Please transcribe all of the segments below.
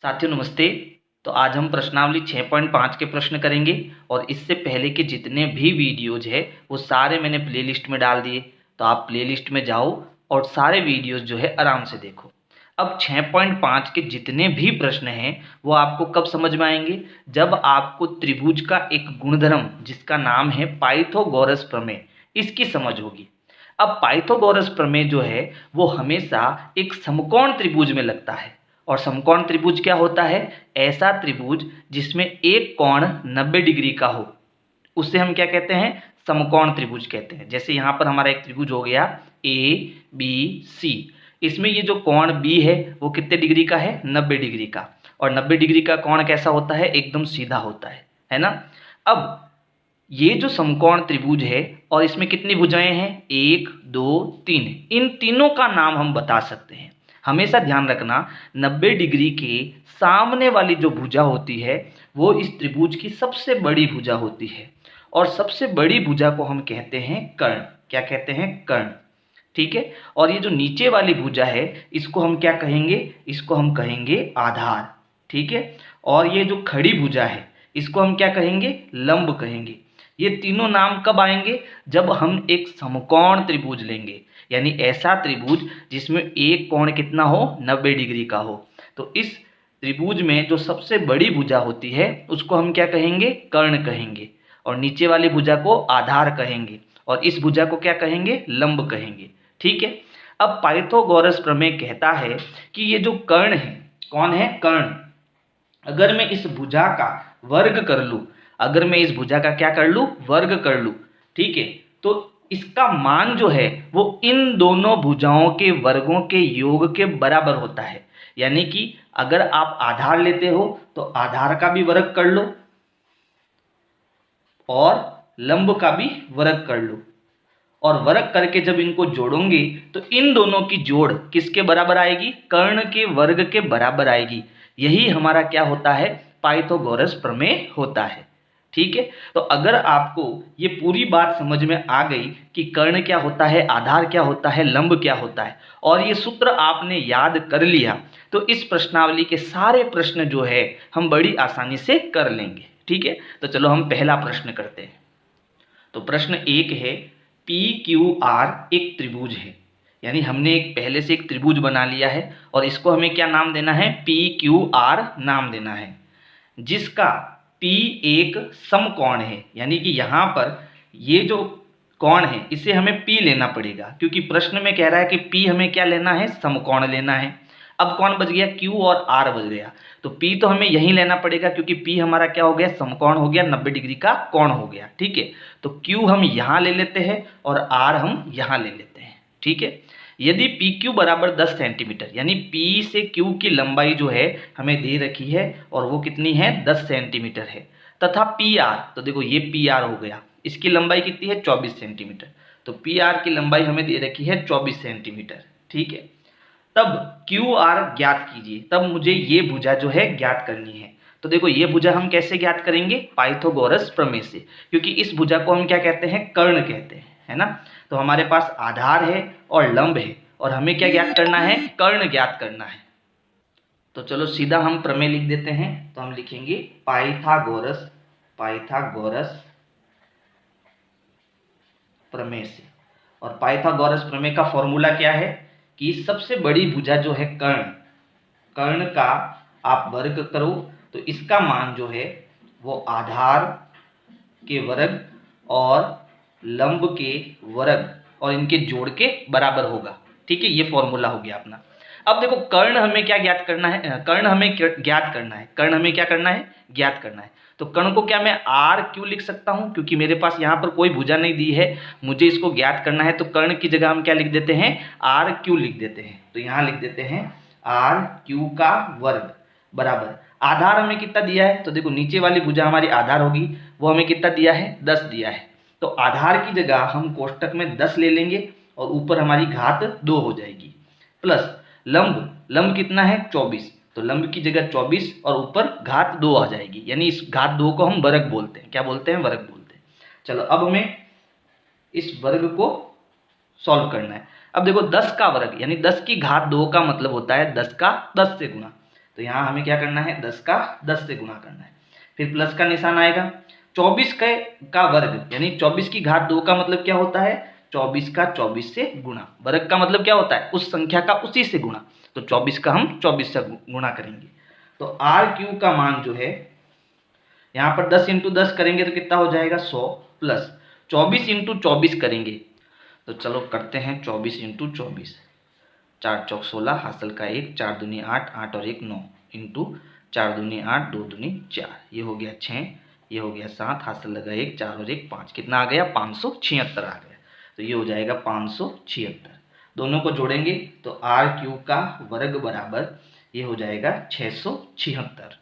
साथियों नमस्ते। तो आज हम प्रश्नावली 6.5 के प्रश्न करेंगे और इससे पहले के जितने भी वीडियोज है वो सारे मैंने प्लेलिस्ट में डाल दिए। तो आप प्लेलिस्ट में जाओ और सारे वीडियोज जो है आराम से देखो। अब 6.5 के जितने भी प्रश्न हैं वो आपको कब समझ में आएंगे, जब आपको त्रिभुज का एक गुणधर्म जिसका नाम है पाइथागोरस प्रमेय, इसकी समझ होगी। अब पाइथागोरस प्रमेय जो है वो हमेशा एक समकोण त्रिभुज में लगता है। और समकोण त्रिभुज क्या होता है? ऐसा त्रिभुज जिसमें एक कोण 90 डिग्री का हो, उससे हम क्या कहते हैं? समकोण त्रिभुज कहते हैं। जैसे यहाँ पर हमारा एक त्रिभुज हो गया ABC। इसमें ये जो कोण B है वो कितने डिग्री का है? 90 डिग्री का। और 90 डिग्री का कोण कैसा होता है? एकदम सीधा होता है ना। अब ये जो समकोण त्रिभुज है और इसमें कितनी भुजाएं हैं? 1 2 3। इन तीनों का नाम हम बता सकते हैं। हमेशा ध्यान रखना, 90 डिग्री के सामने वाली जो भुजा होती है वो इस त्रिभुज की सबसे बड़ी भुजा होती है। और सबसे बड़ी भुजा को हम कहते हैं कर्ण। क्या कहते हैं? कर्ण। ठीक है। और ये जो नीचे वाली भुजा है इसको हम क्या कहेंगे? इसको हम कहेंगे आधार। ठीक है। और ये जो खड़ी भुजा है इसको हम क्या कहेंगे? लंब कहेंगे। ये तीनों नाम कब आएंगे? जब हम एक समकोण त्रिभुज लेंगे, यानी ऐसा त्रिभुज जिसमें एक कोण कितना हो? 90 डिग्री का हो। तो इस त्रिभुज में जो सबसे बड़ी भुजा होती है उसको हम क्या कहेंगे? कर्ण कहेंगे। और नीचे वाली भुजा को आधार कहेंगे और इस भुजा को क्या कहेंगे? लंब कहेंगे। ठीक है। अब पाइथागोरस प्रमेय कहता है कि ये जो कर्ण है, कौन है? कर्ण। अगर मैं इस भुजा का वर्ग कर लूं, अगर मैं इस भुजा का क्या कर लूं? वर्ग कर लूं, ठीक है, तो इसका मान जो है वो इन दोनों भुजाओं के वर्गों के योग के बराबर होता है। यानी कि अगर आप आधार लेते हो तो आधार का भी वर्ग कर लो और लंब का भी वर्ग कर लो, और वर्ग करके जब इनको जोड़ोगे तो इन दोनों की जोड़ किसके बराबर आएगी? कर्ण के वर्ग के बराबर आएगी। यही हमारा क्या होता है? पाइथागोरस प्रमेय होता है। ठीक है। तो अगर आपको ये पूरी बात समझ में आ गई कि कर्ण क्या होता है, आधार क्या होता है, लंब क्या होता है, और ये सूत्र आपने याद कर लिया, तो इस प्रश्नावली के सारे प्रश्न जो है हम बड़ी आसानी से कर लेंगे। ठीक है। तो चलो हम पहला प्रश्न करते हैं। तो प्रश्न 1 है, PQR एक त्रिभुज है, यानी हमने एक पहले से एक त्रिभुज बना लिया है और इसको हमें क्या नाम देना है? PQR नाम देना है, जिसका P एक समकोण है। यानी कि यहाँ पर ये जो कोण है इसे हमें P लेना पड़ेगा, क्योंकि प्रश्न में कह रहा है कि P हमें क्या लेना है? समकोण लेना है। अब कौन बच गया? Q और R बच गया। तो P तो हमें यहीं लेना पड़ेगा, क्योंकि P हमारा क्या हो गया? समकोण हो गया, 90 डिग्री का कोण हो गया। ठीक है। तो Q हम यहाँ ले लेते हैं और R हम यहाँ ले लेते हैं। ठीक है। यदि PQ बराबर 10 सेंटीमीटर, यानी P से Q की लंबाई जो है हमें दे रखी है और वो कितनी है? 10 सेंटीमीटर है, तथा PR, तो देखो ये PR हो गया, इसकी लंबाई कितनी है? 24 सेंटीमीटर। तो PR की लंबाई हमें दे रखी है 24 सेंटीमीटर। ठीक है। तब QR ज्ञात कीजिए। तब मुझे ये भुजा जो है ज्ञात करनी है। तो देखो ये भुजा हम कैसे ज्ञात करेंगे? पाइथागोरस प्रमेय से, क्योंकि इस भुजा को हम क्या कहते हैं? कर्ण कहते हैं, है ना। तो हमारे पास आधार है और लंब है और हमें क्या ज्ञात करना है? कर्ण ज्ञात करना है। तो चलो सीधा हम प्रमेय लिख देते हैं। तो हम लिखेंगे पाइथागोरस प्रमेय से। और पाइथागोरस प्रमेय का फॉर्मूला क्या है? कि सबसे बड़ी भुजा जो है कर्ण का आप वर्ग करो तो इसका मान जो है वो आधार के वर्ग और लंब के वर्ग और इनके जोड़ के बराबर होगा। ठीक है। ये फॉर्मूला हो गया अपना। अब देखो कर्ण हमें क्या ज्ञात करना है? कर्ण हमें ज्ञात करना है। कर्ण हमें क्या करना है? ज्ञात करना है। तो कर्ण को क्या मैं R क्यों लिख सकता हूं? क्योंकि मेरे पास यहाँ पर कोई भुजा नहीं दी है, मुझे इसको ज्ञात करना है। तो कर्ण की जगह हम क्या लिख देते हैं? RQ लिख देते हैं। तो यहाँ लिख देते हैं RQ का वर्ग बराबर आधार हमें कितना दिया है? तो देखो नीचे वाली भुजा हमारी आधार होगी, वो हमें कितना दिया है? 10 दिया है। तो आधार की जगह हम कोष्टक में 10 ले लेंगे और ऊपर हमारी घात 2 हो जाएगी, प्लस लंब कितना है? 24। तो लंब की जगह 24 और ऊपर घात 2 आ जाएगी, यानी इस घात 2 को हम वर्ग बोलते हैं। क्या बोलते हैं? वर्ग बोलते हैं। चलो अब हमें इस वर्ग को सॉल्व करना है। अब देखो 10 का वर्ग यानी 10 की घात 2 का मतलब होता है 10 का 10 से गुणा। तो यहाँ हमें क्या करना है, 10 का 10 से गुणा करना है। फिर प्लस का निशान आएगा। 24 का वर्ग यानी 24 की घात 2 का मतलब क्या होता है, 24 का 24 से गुणा। वर्ग का मतलब क्या होता है, उस संख्या का उसी से गुणा। तो 24 का हम 24 से गुणा करेंगे। तो आर क्यू का मान जो है यहाँ पर 10 इंटू 10 करेंगे तो कितना हो जाएगा 100, प्लस 24 इंटू 24 करेंगे तो चलो करते हैं 24 इंटू 24। 4 चौक 16, हासिल का 1, 4 दूनी 8, 8 और 1 9, इंटू 4 दूनी 8, 2 दूनी 4, ये हो गया 6, ये हो गया 7, हासिल लगा 1, 4 और 1 5, कितना आ गया 576 आ गया। तो ये हो जाएगा 576। दोनों को जोड़ेंगे तो आर क्यू का वर्ग बराबर ये हो जाएगा 676।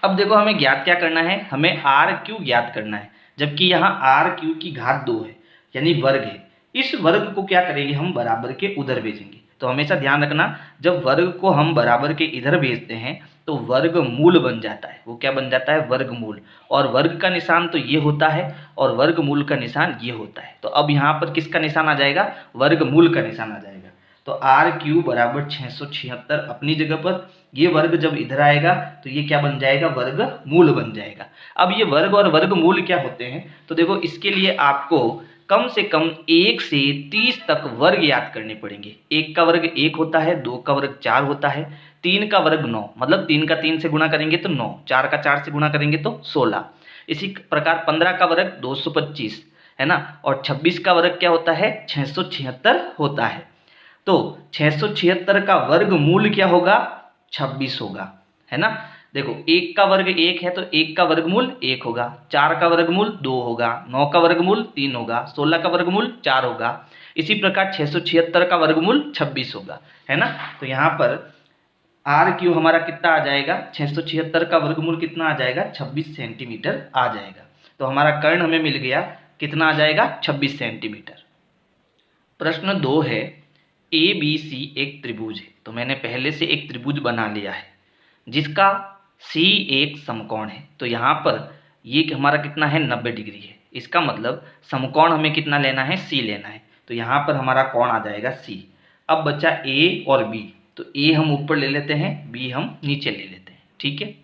अब देखो हमें ज्ञात क्या करना है, हमें आर क्यू ज्ञात करना है, जबकि यहाँ आर क्यू की घात 2 है यानी वर्ग है। इस वर्ग को क्या करेंगे, हम बराबर के उधर भेजेंगे। तो हमेशा ध्यान रखना, जब वर्ग को हम बराबर के इधर भेजते हैं तो वर्गमूल बन जाता है। वो क्या बन जाता है, वर्गमूल। और वर्ग का निशान तो ये होता है और वर्गमूल का निशान ये होता है। तो अब यहाँ पर किसका निशान आ जाएगा, वर्गमूल का निशान आ जाएगा। तो आर क्यू बराबर 676 अपनी जगह पर, ये वर्ग जब इधर आएगा तो ये क्या बन जाएगा, वर्गमूल बन जाएगा। अब ये वर्ग और वर्गमूल क्या होते हैं, तो देखो इसके लिए आपको कम से कम 1 से 30 तक वर्ग याद करने पड़ेंगे। 1 का वर्ग 1 होता है, 2 का वर्ग 4 होता है, 3 का वर्ग 9, मतलब 3 का 3 से गुणा करेंगे तो 9, 4 का 4 से गुणा करेंगे तो 16। इसी प्रकार 15 का वर्ग 225 है ना, और 26 का वर्ग क्या होता है, 676 होता है। तो 676 का वर्गमूल क्या होगा, 26 होगा, है ना। देखो 1 का वर्ग 1 है तो 1 का वर्गमूल 1 होगा, 4 का वर्गमूल 2 होगा, 9 का वर्गमूल 3 होगा, 16 का वर्गमूल 4 होगा। इसी प्रकार 676 का वर्गमूल 26 होगा, है ना। तो यहाँ पर आर क्यू हमारा कितना आ जाएगा, 676 का वर्गमूल कितना आ जाएगा, 26 सेंटीमीटर आ जाएगा। तो हमारा कर्ण हमें मिल गया, कितना आ जाएगा, 26 सेंटीमीटर। प्रश्न 2 है, ए बी सी एक त्रिभुज है। तो मैंने पहले से एक त्रिभुज बना लिया है जिसका सी एक समकोण है। तो यहाँ पर ये हमारा कितना है, 90 डिग्री है। इसका मतलब समकोण हमें कितना लेना है, सी लेना है। तो यहाँ पर हमारा कोण आ जाएगा सी। अब बचा ए और बी, तो ए हम ऊपर ले लेते हैं, बी हम नीचे ले लेते हैं, ठीक है।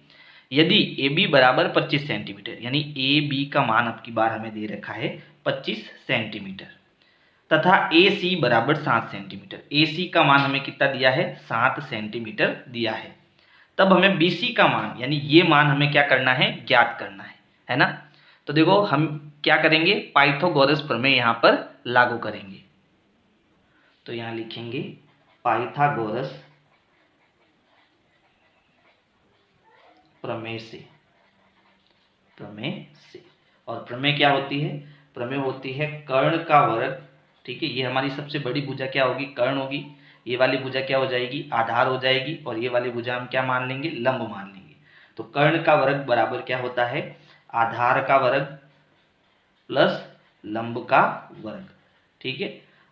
यदि ए बी बराबर 25 सेंटीमीटर, यानी ए बी का मान अब की बार हमें दे रखा है 25 सेंटीमीटर, तथा ए सी बराबर 7 सेंटीमीटर। ए सी का मान हमें कितना दिया है, 7 सेंटीमीटर दिया है। तब हमें बी सी का मान यानी ये मान हमें क्या करना है, ज्ञात करना है ना। तो देखो हम क्या करेंगे, पाइथागोरस प्रमेय यहाँ पर लागू करेंगे। तो यहाँ लिखेंगे पाइथागोरस प्रमेय से, और प्रमेय क्या होती है, प्रमेय होती है कर्ण का वर्ग, ठीक है। ये हमारी सबसे बड़ी भुजा क्या होगी, कर्ण होगी। ये वाली भुजा क्या हो जाएगी, आधार हो जाएगी, और ये वाली भुजा हम क्या मान लेंगे, लंब मान लेंगे। तो कर्ण का वर्ग बराबर क्या होता है, आधार का वर्ग प्लस लंब का वर्ग, ठीक है।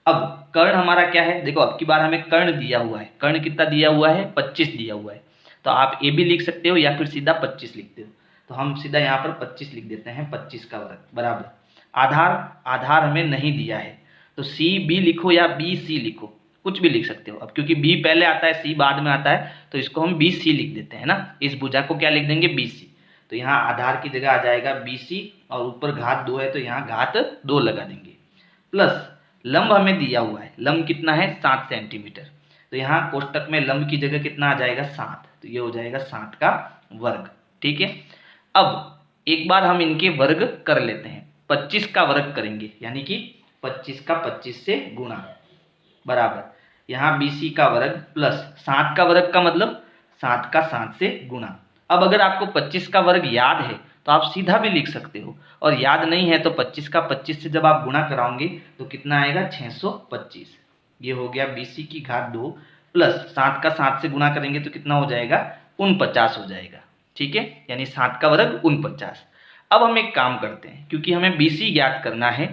अब कर्ण हमारा क्या है, देखो अब की बार हमें कर्ण दिया हुआ है, कर्ण कितना दिया हुआ है, 25 दिया हुआ है। तो आप ए भी लिख सकते हो या फिर सीधा 25 लिखते हो। तो हम सीधा यहाँ पर 25 लिख देते हैं, 25 का वर्ग बराबर आधार हमें नहीं दिया है, तो सी बी लिखो या बी सी लिखो, कुछ भी लिख सकते हो। अब क्योंकि बी पहले आता है, सी बाद में आता है, तो इसको हम बी सी लिख देते हैं ना। इस भुजा को क्या लिख देंगे, बी सी। तो यहाँ आधार की जगह आ जाएगा बी सी, और ऊपर घात 2 है तो यहाँ घात 2 लगा देंगे, प्लस लंब हमें दिया हुआ है, लंब कितना है, 7 सेंटीमीटर। तो यहाँ कोष्टक में लंब की जगह कितना आ जाएगा, 7। तो ये हो जाएगा 7 का वर्ग, ठीक है। अब एक बार हम इनके वर्ग कर लेते हैं। 25 का वर्ग करेंगे यानी कि 25 का 25 से गुणा, बराबर यहाँ BC का वर्ग प्लस 7 का वर्ग का मतलब 7 का 7 से गुणा। अब अगर आपको 25 का वर्ग याद है तो आप सीधा भी लिख सकते हो, और याद नहीं है तो 25 का 25 से जब आप गुणा कराओगे तो कितना आएगा, 625। ये हो गया BC की घात 2 प्लस 7 का 7 से गुणा करेंगे तो कितना हो जाएगा, 49 हो जाएगा, ठीक है। यानी 7 का वर्ग 49। अब हम एक काम करते हैं, क्योंकि हमें BC ज्ञात करना है,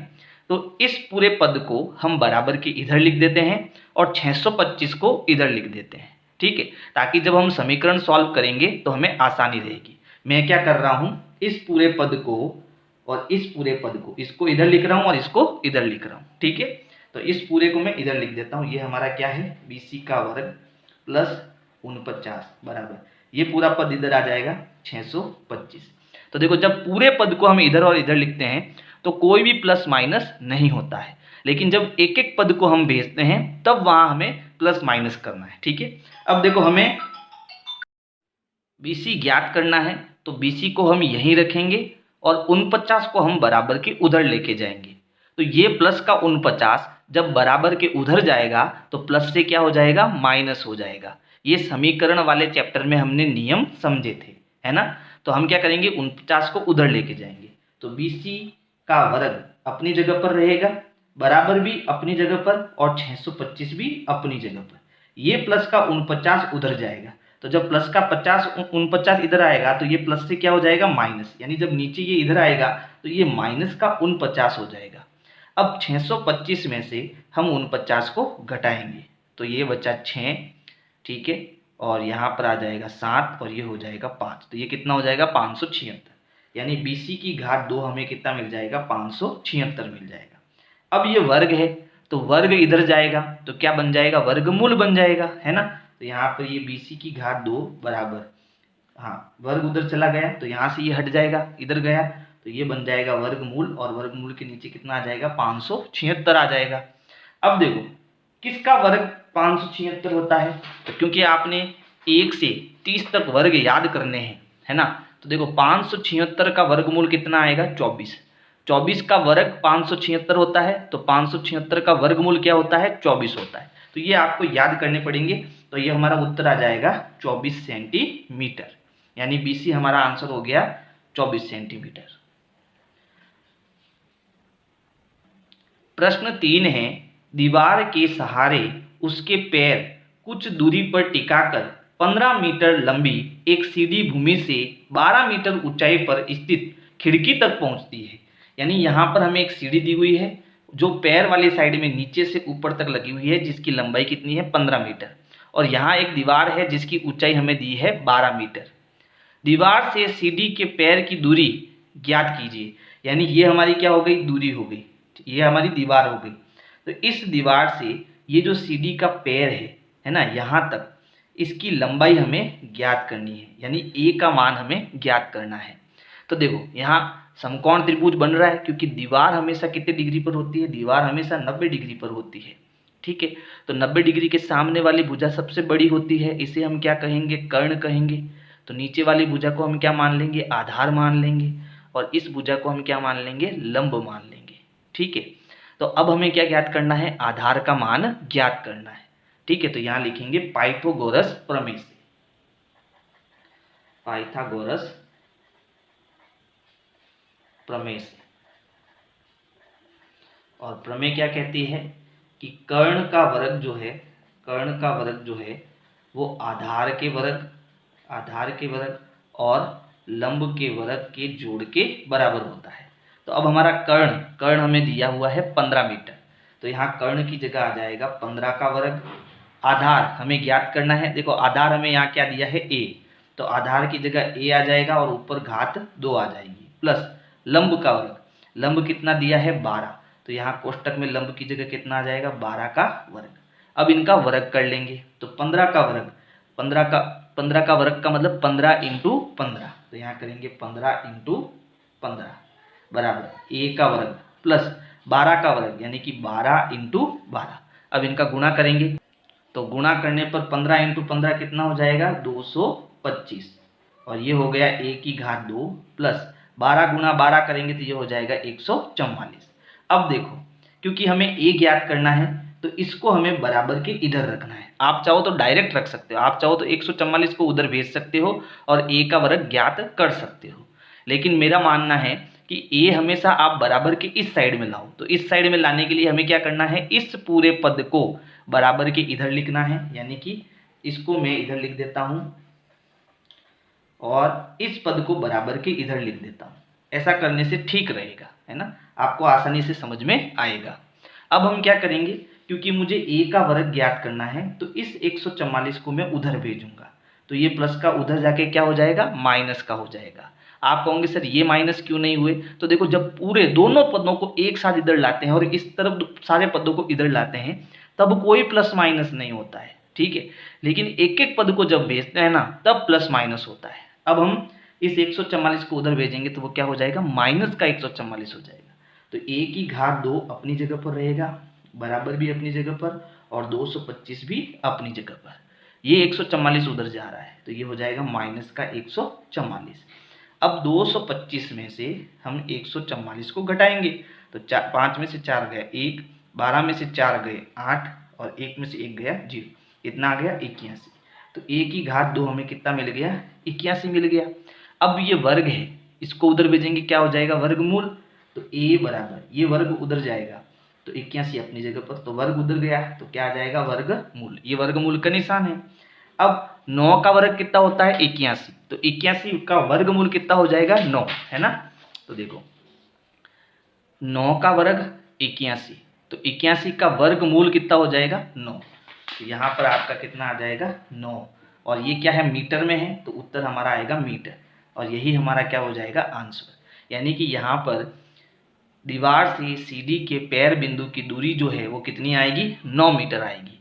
तो इस पूरे पद को हम बराबर के इधर लिख देते हैं और 625 को इधर लिख देते हैं, ठीक है, ताकि जब हम समीकरण सॉल्व करेंगे तो हमें आसानी रहेगी। मैं क्या कर रहा हूं, इस पूरे पद को और इस पूरे पद को, इसको इधर लिख रहा हूं और इसको इधर लिख रहा हूं, ठीक है। तो इस पूरे को मैं इधर लिख देता हूं। ये हमारा क्या है, BC का वर्ग प्लस 49 बराबर ये पूरा पद इधर आ जाएगा 625। तो देखो जब पूरे पद को हम इधर और इधर लिखते हैं तो कोई भी प्लस माइनस नहीं होता है, लेकिन जब एक एक पद को हम भेजते हैं तब वहां हमें प्लस माइनस करना है। ठीक है, अब देखो हमें BC ज्ञात करना है, तो BC को हम यहीं रखेंगे और 49 को हम बराबर के उधर लेके जाएंगे। तो ये प्लस का 49 जब बराबर के उधर जाएगा तो प्लस से क्या हो जाएगा, माइनस हो जाएगा। ये समीकरण वाले चैप्टर में हमने नियम समझे थे, है ना। तो हम क्या करेंगे, 49 को उधर लेके जाएंगे, तो BC का वर्ग अपनी जगह पर रहेगा, बराबर भी अपनी जगह पर और 625 भी अपनी जगह पर। ये प्लस का 49 उधर जाएगा, तो जब प्लस का 49 इधर आएगा तो ये प्लस से क्या हो जाएगा, माइनस, यानी जब नीचे ये इधर आएगा तो ये माइनस का 49 हो जाएगा। अब 625 में से हम 49 को घटाएंगे तो ये बचा 6, ठीक है, और यहाँ पर आ जाएगा 7 और ये हो जाएगा 5, तो ये कितना हो जाएगा 576, यानी BC की घात 2 हमें कितना मिल जाएगा, 576 मिल जाएगा। अब ये वर्ग है तो वर्ग इधर जाएगा तो क्या बन जाएगा, वर्गमूल बन जाएगा, है ना। तो यहाँ पर ये BC की घात 2 बराबर, हाँ वर्ग उधर चला गया तो यहाँ से ये हट जाएगा, इधर गया तो ये बन जाएगा वर्गमूल, और वर्गमूल के नीचे कितना आ जाएगा, 576 आ जाएगा। अब देखो किसका वर्ग 576 होता है, तो क्योंकि आपने 1 से 30 तक वर्ग याद करने हैं, है ना। तो देखो 576 का वर्गमूल कितना आएगा, 24। 24 का वर्ग 576 होता है, तो 576 का वर्गमूल क्या होता है, 24 होता है। तो ये आपको याद करने पड़ेंगे, तो ये हमारा उत्तर आ जाएगा 24 सेंटीमीटर, यानी BC हमारा आंसर हो गया 24 सेंटीमीटर। प्रश्न 3 है, दीवार के सहारे उसके पैर कुछ दूरी पर टिकाकर 15 मीटर लंबी एक सीढ़ी भूमि से 12 मीटर ऊंचाई पर स्थित खिड़की तक पहुंचती है। यानी यहाँ पर हमें एक सीढ़ी दी हुई है जो पैर वाली साइड में नीचे से ऊपर तक लगी हुई है, जिसकी लंबाई कितनी है, 15 मीटर, और यहाँ एक दीवार है जिसकी ऊंचाई हमें दी है 12 मीटर। दीवार से सीढ़ी के पैर की दूरी ज्ञात कीजिए, यानी ये हमारी क्या हो गई, दूरी हो गई, ये हमारी दीवार हो गई। तो इस दीवार से ये जो सीढ़ी का पैर है ना, यहाँ तक इसकी लंबाई हमें ज्ञात करनी है, यानी A का मान हमें ज्ञात करना है। तो देखो यहाँ समकोण त्रिभुज बन रहा है, क्योंकि दीवार हमेशा कितने डिग्री पर होती है, दीवार हमेशा 90 डिग्री पर होती है, ठीक है। तो 90 डिग्री के सामने वाली भुजा सबसे बड़ी होती है, इसे हम क्या कहेंगे, कर्ण कहेंगे। तो नीचे वाली भुजा को हम क्या मान लेंगे, आधार मान लेंगे, और इस भुजा को हम क्या मान लेंगे, लंब मान लेंगे, ठीक है। तो अब हमें क्या ज्ञात करना है, आधार का मान ज्ञात करना है, ठीक है। तो यहां लिखेंगे पाइथागोरस प्रमेय से, पाइथागोरस प्रमेय से। और प्रमेय क्या कहती है कि कर्ण का वर्ग जो है, कर्ण का वर्ग जो है वो आधार के वर्ग और लंब के वर्ग के जोड़ के बराबर होता है। तो अब हमारा कर्ण हमें दिया हुआ है 15 मीटर, तो यहाँ कर्ण की जगह आ जाएगा 15 का वर्ग। आधार हमें ज्ञात करना है, देखो आधार हमें यहाँ क्या दिया है, A, तो आधार की जगह A आ जाएगा और ऊपर घात 2 आ जाएगी, प्लस लंब का वर्ग, लंब कितना दिया है 12, तो यहाँ कोष्टक में लंब की जगह कितना आ जाएगा, 12 का वर्ग। अब इनका वर्ग कर लेंगे, तो 15 का वर्ग, 15 का वर्ग का मतलब 15 इंटू 15, तो यहाँ करेंगे 15 इंटू 15 बराबर A का वर्ग प्लस 12 का वर्ग, यानी कि 12 इंटू 12। अब इनका गुणा करेंगे, तो गुणा करने पर 15 इंटू 15 कितना हो जाएगा, 225, और ये हो गया A की घात 2 प्लस 12 गुणा 12 करेंगे तो ये हो जाएगा 144। अब देखो क्योंकि हमें A ज्ञात करना है तो इसको हमें बराबर के इधर रखना है। आप चाहो तो डायरेक्ट रख सकते हो, आप चाहो तो 144 को उधर भेज सकते हो और A का वर्ग ज्ञात कर सकते हो, लेकिन मेरा मानना है कि A हमेशा आप बराबर के इस साइड में लाओ। तो इस साइड में लाने के लिए हमें क्या करना है, इस पूरे पद को बराबर के इधर लिखना है, यानी कि इसको मैं इधर लिख देता हूं और इस पद को बराबर के इधर लिख देता हूं। ऐसा करने से ठीक रहेगा, है ना, आपको आसानी से समझ में आएगा। अब हम क्या करेंगे, क्योंकि मुझे A का वर्ग ज्ञात करना है तो इस 144 को मैं उधर भेजूंगा, तो ये प्लस का उधर जाके क्या हो जाएगा, माइनस का हो जाएगा। आप कहोगे सर ये माइनस क्यों नहीं हुए, तो देखो जब पूरे दोनों पदों को एक साथ इधर लाते हैं और इस तरफ सारे पदों को इधर लाते हैं तब कोई प्लस माइनस नहीं होता है, ठीक है। लेकिन एक एक पद को जब भेजते हैं ना तब प्लस माइनस होता है। अब हम इस 144 को उधर भेजेंगे तो वो क्या हो जाएगा, माइनस का 144 हो जाएगा। तो a की घात 2 अपनी जगह पर रहेगा, बराबर भी अपनी जगह पर, और 225 भी अपनी जगह पर। ये 144 उधर जा रहा है तो ये हो जाएगा माइनस का 144। अब 225 में से हम 144 को घटाएंगे तो 5 में से 4 गया 1, 12 में से 4 गए 8, और 1 में से 1 गया 0, इतना आ गया 81। तो a की घात 2 हमें कितना मिल गया, 81 मिल गया। अब ये वर्ग है, इसको उधर भेजेंगे क्या हो जाएगा, वर्गमूल। तो a बराबर ये वर्ग उधर जाएगा तो 81 अपनी जगह पर, तो वर्ग उधर गया तो क्या आ जाएगा, वर्गमूल। ये वर्गमूल का निशान है। अब 9 का वर्ग कितना होता है, 81, तो 81 का वर्गमूल कितना हो जाएगा, 9, है ना। तो देखो 9 का वर्ग 81, तो 81 का वर्गमूल कितना हो जाएगा, 9। तो यहाँ पर आपका कितना आ जाएगा, 9। और ये क्या है, मीटर में है तो उत्तर हमारा आएगा मीटर, और यही हमारा क्या हो जाएगा, आंसर। यानी कि यहाँ पर दीवार से सीढ़ी के पैर बिंदु की दूरी जो है वो कितनी आएगी, 9 मीटर आएगी।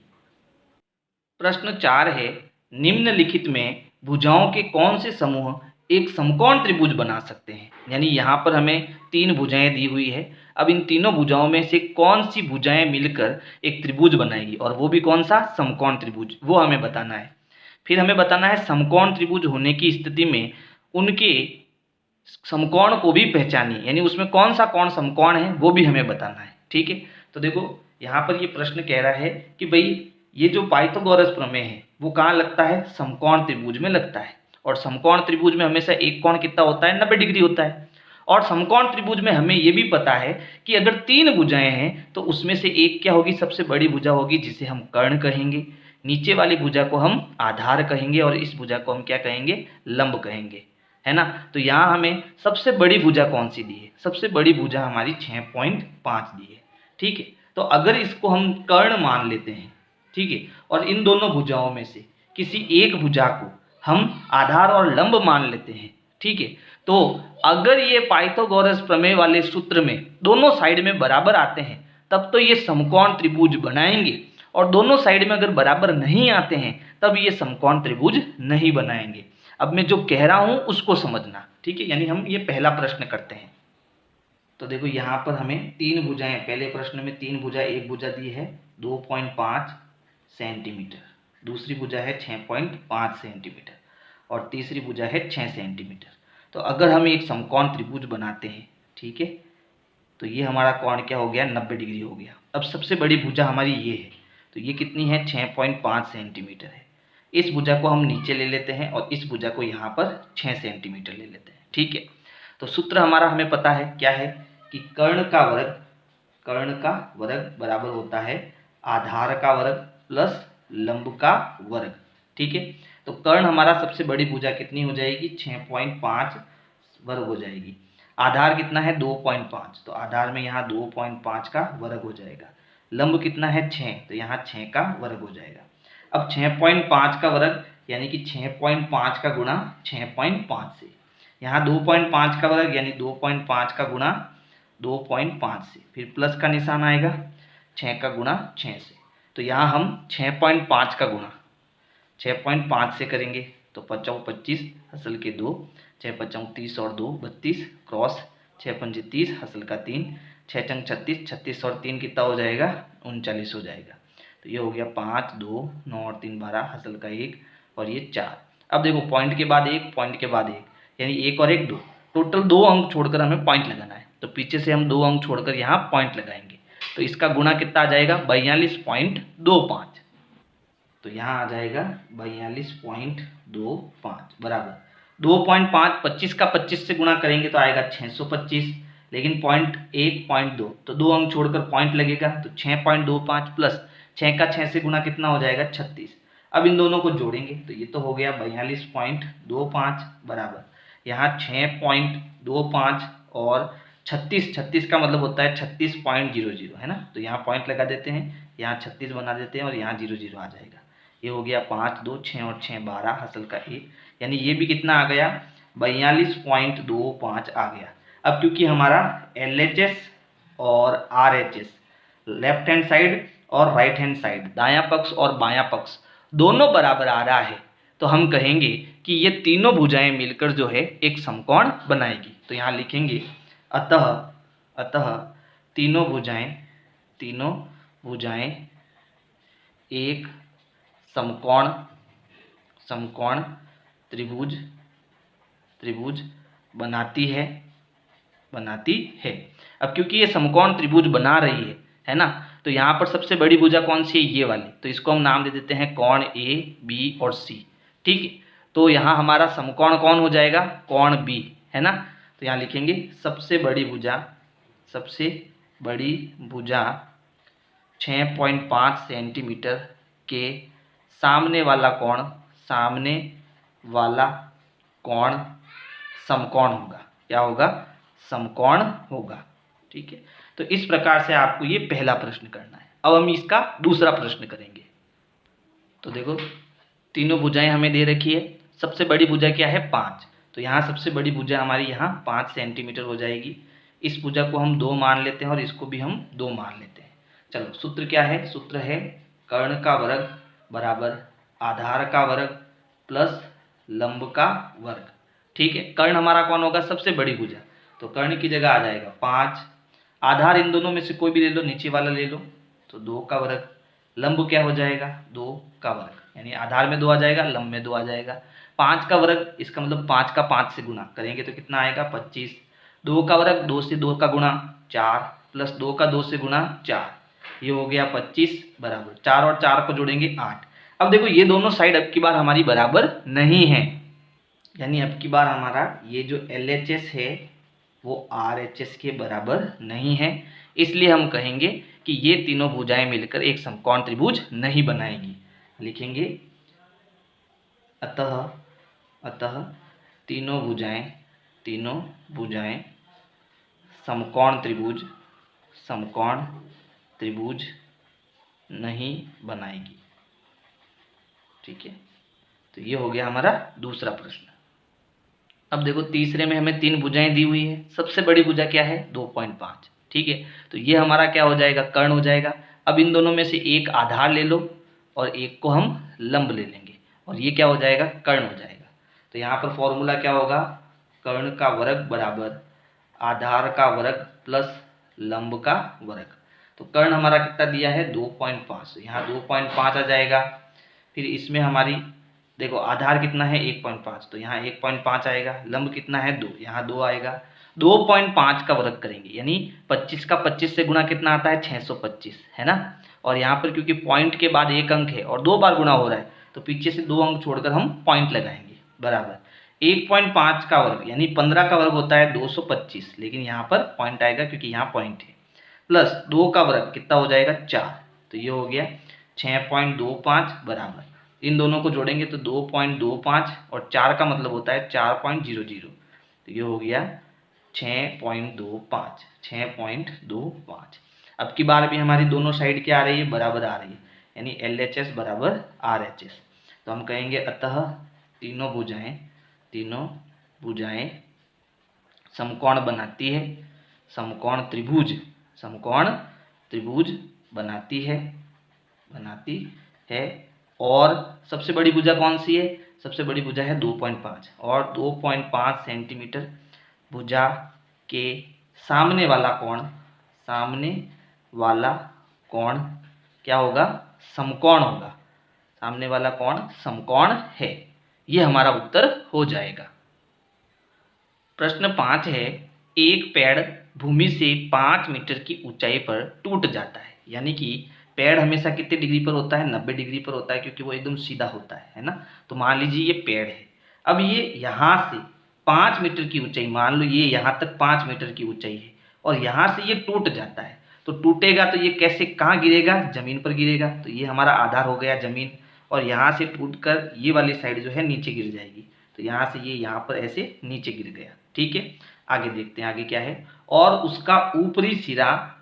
प्रश्न 4 है, निम्नलिखित में भुजाओं के कौन से समूह एक समकोण त्रिभुज बना सकते हैं। यानी यहाँ पर हमें 3 भुजाएं दी हुई है। अब इन तीनों भुजाओं में से कौन सी भुजाएं मिलकर एक त्रिभुज बनाएगी, और वो भी कौन सा, समकोण त्रिभुज, वो हमें बताना है। फिर हमें बताना है समकोण त्रिभुज होने की स्थिति में उनके समकोण को भी पहचानिए, यानी उसमें कौन सा कौन समकोण है वो भी हमें बताना है। ठीक है, तो देखो यहाँ पर ये प्रश्न कह रहा है कि भाई ये जो पाइथागोरस प्रमेय है वो कहाँ लगता है, समकोण त्रिभुज में लगता है। और समकोण त्रिभुज में हमेशा एक कोण कितना होता है, 90 डिग्री होता है। और समकोण त्रिभुज में हमें ये भी पता है कि अगर 3 भुजाएं हैं तो उसमें से एक क्या होगी, सबसे बड़ी भुजा होगी जिसे हम कर्ण कहेंगे, नीचे वाली भुजा को हम आधार कहेंगे, और इस भुजा को हम क्या कहेंगे, लंब कहेंगे, है ना। तो यहाँ हमें सबसे बड़ी भुजा कौन सी दी है, सबसे बड़ी भुजा हमारी 6.5 दी है। ठीक है, तो अगर इसको हम कर्ण मान लेते हैं, ठीक है, और इन दोनों भुजाओं में से किसी एक भुजा को हम आधार और लंब मान लेते हैं, ठीक है, तो अगर ये पाइथागोरस प्रमेय वाले सूत्र में दोनों साइड में बराबर आते हैं तब तो ये समकोण त्रिभुज बनाएंगे, और दोनों साइड में अगर बराबर नहीं आते हैं तब ये समकोण त्रिभुज नहीं बनाएंगे। अब मैं जो कह रहा हूं उसको समझना, ठीक है। यानी हम ये पहला प्रश्न करते हैं। तो देखो यहाँ पर हमें 3 भुजाएं, पहले प्रश्न में 3 भुजा, एक भुजा दी है 2.5 सेंटीमीटर, दूसरी भुजा है 6.5 सेंटीमीटर, और तीसरी भुजा है 6 सेंटीमीटर। तो अगर हम एक समकोण त्रिभुज बनाते हैं, ठीक है, तो ये हमारा कोण क्या हो गया, 90 डिग्री हो गया। अब सबसे बड़ी भुजा हमारी ये है, तो ये कितनी है, 6.5 सेंटीमीटर है। इस भुजा को हम नीचे ले लेते हैं और इस भुजा को यहाँ पर 6 सेंटीमीटर ले लेते हैं, ठीक है। तो सूत्र हमारा हमें पता है क्या है कि कर्ण का वर्ग बराबर होता है आधार का वर्ग प्लस लंब का वर्ग, ठीक है। तो कर्ण हमारा सबसे बड़ी भुजा कितनी हो जाएगी, 6.5 वर्ग हो जाएगी। आधार कितना है, 2.5, तो आधार में यहाँ 2.5 का वर्ग हो जाएगा। लंब कितना है, 6, तो यहाँ 6 का वर्ग हो जाएगा। अब 6.5 का वर्ग यानी कि 6.5 का गुणा 6.5 से, यहाँ 2.5 का वर्ग यानी 2.5 का गुणा 2.5 से, फिर प्लस का निशान आएगा, 6 का गुणा 6 से। तो यहाँ हम 6.5 का गुणा 6.5 से करेंगे तो 5 25 हसल के 2, 6 5 30 और 2 32, क्रॉस 6 5 30 हसल का 3, 6 चंग 36, 36 और 3 कितना हो जाएगा, 39 हो जाएगा। तो ये हो गया 5 2 9 और 3 12 हसल का 1, और ये 4। अब देखो पॉइंट के बाद 1, पॉइंट के बाद 1, यानी 1 और 1 2, टोटल 2 अंक छोड़कर हमें पॉइंट लगाना है। तो पीछे से हम 2 अंक छोड़कर यहाँ पॉइंट लगाएंगे, तो इसका गुणा कितना आ जाएगा, 42.25। तो यहाँ आ जाएगा 42.25 बराबर 2.5, 25 का 25 से गुणा करेंगे तो आएगा 625, लेकिन पॉइंट 1.2, तो 2 अंक छोड़कर पॉइंट लगेगा, तो 6.25 प्लस 6 का 6 से गुणा कितना हो जाएगा, 36। अब इन दोनों को जोड़ेंगे तो ये तो हो गया 42.25 बराबर यहाँ 6.25 और 36, 36 का मतलब होता है 36.00, है ना। तो यहाँ पॉइंट लगा देते हैं, यहाँ 36 बना देते हैं और यहाँ 00 आ जाएगा। ये हो गया 5 2 6 और 6 12 हसल का 1, यानी ये भी कितना आ गया, 42.25 आ गया। अब क्योंकि हमारा LHS और RHS लेफ्ट हैंड साइड और राइट हैंड साइड, दायां पक्ष और बायां पक्ष दोनों बराबर आ रहा है, तो हम कहेंगे कि ये तीनों भुजाएं मिलकर जो है एक समकोण बनाएगी। तो यहाँ लिखेंगे अतः अतः तीनों भुजाएं एक समकोण समकोण त्रिभुज त्रिभुज बनाती है। अब क्योंकि ये समकोण त्रिभुज बना रही है ना, तो यहाँ पर सबसे बड़ी भुजा कौन सी है, ये वाली, तो इसको हम नाम दे देते हैं कोण ए बी और सी। ठीक है, तो यहाँ हमारा समकोण कौन हो जाएगा, कोण बी, है ना। तो यहाँ लिखेंगे सबसे बड़ी भुजा 6.5 सेंटीमीटर के सामने वाला कोण समकोण होगा। क्या होगा, समकोण होगा। ठीक है, तो इस प्रकार से आपको ये पहला प्रश्न करना है। अब हम इसका दूसरा प्रश्न करेंगे। तो देखो, तीनों भुजाएं हमें दे रखी है। सबसे बड़ी भुजा क्या है, 5। तो यहाँ सबसे बड़ी भुजा हमारी यहाँ 5 सेंटीमीटर हो जाएगी। इस भुजा को हम 2 मान लेते हैं और इसको भी हम 2 मान लेते हैं। चलो, सूत्र क्या है, सूत्र है कर्ण का वर्ग बराबर आधार का वर्ग प्लस लंब का वर्ग। ठीक है, कर्ण हमारा कौन होगा, सबसे बड़ी भुजा, तो कर्ण की जगह आ जाएगा 5। आधार इन दोनों में से कोई भी ले लो, नीचे वाला ले लो, तो 2 का वर्ग। लंब क्या हो जाएगा, 2 का वर्ग, यानी आधार में 2 आ जाएगा, लंब में 2 आ जाएगा। 5 का वर्ग, इसका मतलब 5 का 5 से गुना करेंगे तो कितना आएगा, 25। 2 का वर्ग, 2 से 2 का गुणा 4, प्लस 2 का 2 से गुणा 4, ये हो गया 25 बराबर 4 और 4 को जोड़ेंगे 8। अब देखो, ये दोनों साइड अब की बार हमारी बराबर नहीं है, यानी अब की बार हमारा ये जो LHS है वो RHS के बराबर नहीं है। इसलिए हम कहेंगे कि ये तीनों भुजाएं मिलकर एक समकोण त्रिभुज नहीं बनाएगी। लिखेंगे अतः तीनों भुजाएं समकोण त्रिभुज नहीं बनाएगी। ठीक है, तो ये हो गया हमारा दूसरा प्रश्न। अब देखो, तीसरे में हमें 3 भुजाएं दी हुई है। सबसे बड़ी भुजा क्या है, 2.5। ठीक है, तो ये हमारा क्या हो जाएगा, कर्ण हो जाएगा। अब इन दोनों में से एक आधार ले लो और एक को हम लंब ले लेंगे, और ये क्या हो जाएगा, कर्ण हो जाएगा। तो यहाँ पर फॉर्मूला क्या होगा, कर्ण का वर्ग बराबर आधार का वर्ग प्लस लंब का वर्ग। तो कर्ण हमारा कितना दिया है, 2.5, यहाँ 2.5 आ जाएगा। फिर इसमें हमारी देखो आधार कितना है, 1.5, तो यहाँ 1.5 आएगा। लंब कितना है, 2, यहाँ 2 आएगा। 2.5 का वर्ग करेंगे, यानी 25 का 25 से गुणा कितना आता है, 625, है ना। और यहाँ पर क्योंकि पॉइंट के बाद 1 अंक है और 2 बार गुणा हो रहा है, तो पीछे से 2 अंक छोड़कर हम पॉइंट लगाएंगे बराबर 1.5 का वर्ग, यानी 15 का वर्ग होता है 225, लेकिन यहाँ पर पॉइंट आएगा क्योंकि यहाँ पॉइंट है, प्लस 2 का वर्ग कितना हो जाएगा, 4। तो ये हो गया 6.25 बराबर, इन दोनों को जोड़ेंगे तो 2.25 और 4 का मतलब होता है 4.00, तो ये हो गया 6.25। अब की बार भी हमारी दोनों साइड क्या आ रही है, बराबर आ रही है, यानी LHS बराबर RHS। तो हम कहेंगे अतः तीनों भुजाएं समकोण बनाती है, समकोण त्रिभुज बनाती है। और सबसे बड़ी भुजा कौन सी है, सबसे बड़ी भुजा है 2.5, और 2.5 सेंटीमीटर भुजा के सामने वाला कोण क्या होगा, समकोण होगा। सामने वाला कोण समकोण है। ये हमारा उत्तर हो जाएगा। प्रश्न 5 है, एक पेड़ भूमि से 5 मीटर की ऊंचाई पर टूट जाता है, यानी कि पेड़ हमेशा कितने डिग्री पर होता है, 90 डिग्री पर होता है, क्योंकि वो एकदम सीधा होता है ना। तो मान लीजिए ये पेड़ है, अब ये यहाँ से 5 मीटर की ऊंचाई, मान लो ये यहाँ तक 5 मीटर की ऊंचाई है, और यहाँ से ये टूट जाता है। तो टूटेगा तो ये कैसे, कहाँ गिरेगा, जमीन पर गिरेगा। तो ये हमारा आधार हो गया जमीन, और यहाँ से टूटकर ये वाली साइड जो है नीचे गिर जाएगी। तो यहाँ से ये यहाँ पर ऐसे नीचे गिर गया। ठीक है, आगे देखते हैं आगे क्या है। और उसका ऊपरी सिरा